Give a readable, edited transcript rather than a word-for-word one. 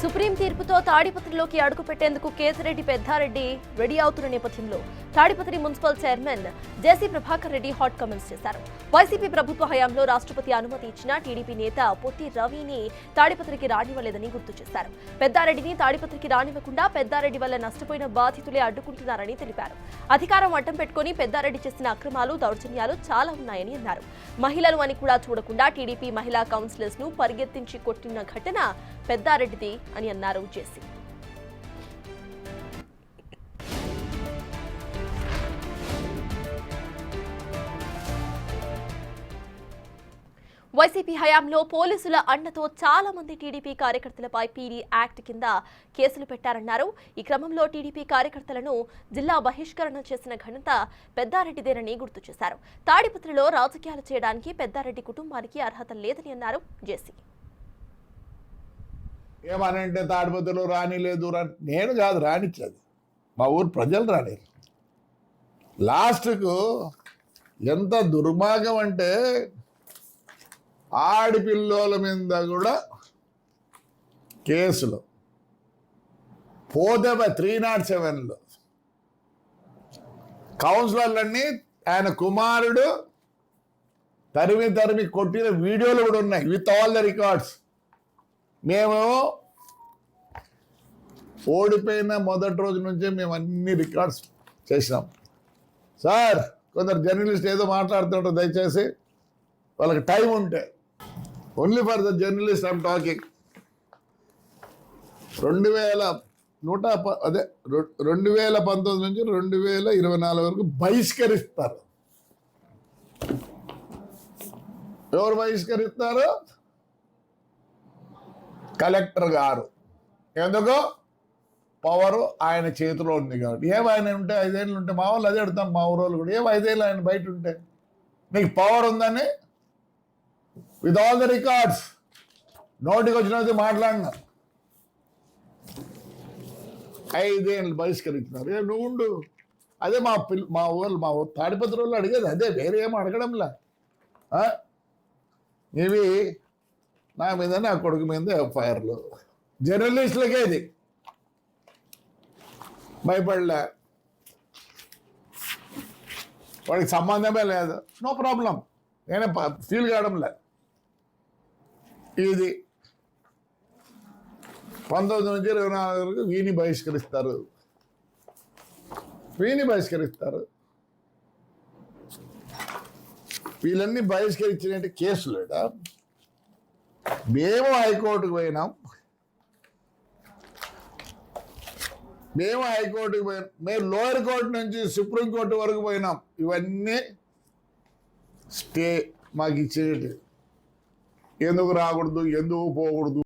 Supreme తీర్పుతో తాడిపత్రిలోకి అడుగుపెట్టేందుకు Kesireddy Peddareddy ready అవుతున్న నేపథ్యంలో తాడిపత్రి మున్సిపల్ చైర్మన్ జేసీ ప్రభాకర్ రెడ్డి హాట్ కామెంట్స్ చేశారు. వైసీపీ ప్రభుత్వ హయాంలో రాష్ట్రపతి అనుమతి ఇచ్చిన టీడీపీ నేత పొట్టి రవిని తాడిపత్రికి రానివ్వలేదని గుర్తు చేశారు. పెద్దారెడ్డిని తాడిపత్రికి రానివ్వకుండా పెద్దారెడ్డి వల్ల నష్టపోయిన బాధితులే అడ్డుకుంటున్నారని తెలిపారు. అధికారం అడ్డం పెట్టుకుని పెద్దారెడ్డి చేసిన అక్రమాలు, దౌర్జన్యాలు చాలా ఉన్నాయని అన్నారు. మహిళలు అని కూడా చూడకుండా టీడీపీ మహిళా కౌన్సిలర్స్ ను పరిగెత్తించి కొట్టిన ఘటన పెద్దారెడ్డిది అని అన్నారు జేసీ. వైసీపీ హయాంలో పోలీసుల అండతో చాలా మంది టీడీపీ కార్యకర్తలపై పీడీ యాక్ట్ కింద కేసులు పెట్టారన్నారు. ఈ క్రమంలో టీడీపీ కార్యకర్తలను జిల్లా బహిష్కరణ చేసిన ఘనత పెద్దారెడ్డిదేనని గుర్తు చేశారు. తాడిపత్రిలో రాజకీయాలు చేయడానికి పెద్దారెడ్డి కుటుంబానికి అర్హత లేదని అన్నారు జేసీ. ఏమనంటే తాడిపత్రిలో రానిలేదు, నేను కాదు రానిచ్చేది, మా ఊరు ప్రజలు రాలేరు. లాస్ట్కు ఎంత దుర్మార్గం అంటే ఆడపిల్లోల మీద కూడా కేసులు పోతే 307లో కౌన్సిలర్లన్నీ ఆయన కుమారుడు తరిమి కొట్టిన వీడియోలు కూడా ఉన్నాయి విత్ ఆల్ ద రికార్డ్స్. మేము ఓడిపోయిన మొదటి రోజు నుంచే మేము అన్ని రికార్డ్స్ చేసినాం. సార్, కొందరు జర్నలిస్ట్ ఏదో మాట్లాడుతుంటారు, దయచేసి వాళ్ళకి టైం ఉంటే only for the journalist I'm talking. 2019 నుంచి 2024 వరకు బహిష్కరిస్తారు. ఎవరు బహిష్కరిస్తారు? కలెక్టర్ గారు. ఎందుకు? పవరు ఆయన చేతిలో ఉంది కాబట్టి. ఏం ఆయన ఉంటే 5 ఏళ్ళు ఉంటే మా వాళ్ళు అదే అడుగుతాం, మా ఊరోళ్ళు కూడా ఏం 5 ఏళ్ళు ఆయన బయట ఉంటే నీకు పవర్ ఉందని విత్ ఆల్ ద రికార్డ్స్ నోటికి వచ్చినది మాట్లాడినా 5 ఏళ్ళు బహిష్కరించినారు. నువ్వు ఉండు. అదే మా ఊరు తాడిపత్రి వాళ్ళు అడిగేది అదే, వేరే ఏమో అడగడంలా. ఇవి నా మీద, నా కొడుకు మీద ఎఫ్ఐఆర్లు. జర్నలిస్టులకే ఇది భయపడలే, వాడికి సంబంధమే లేదు, నో ప్రాబ్లం, నేనే ఫీల్ కావడంలే. ఇది 19 నుంచి 24 వరకు వీని బహిష్కరిస్తారు. వీళ్ళన్నీ బహిష్కరించినట్టు కేసులేట. మేము హైకోర్టుకు పోయినాం, మేము లోయర్ కోర్టు నుంచి సుప్రీంకోర్టు వరకు పోయినాం. ఇవన్నీ స్టే మాకు ఇచ్చేటి. ఎందుకు రాకూడదు, ఎందుకు పోకూడదు.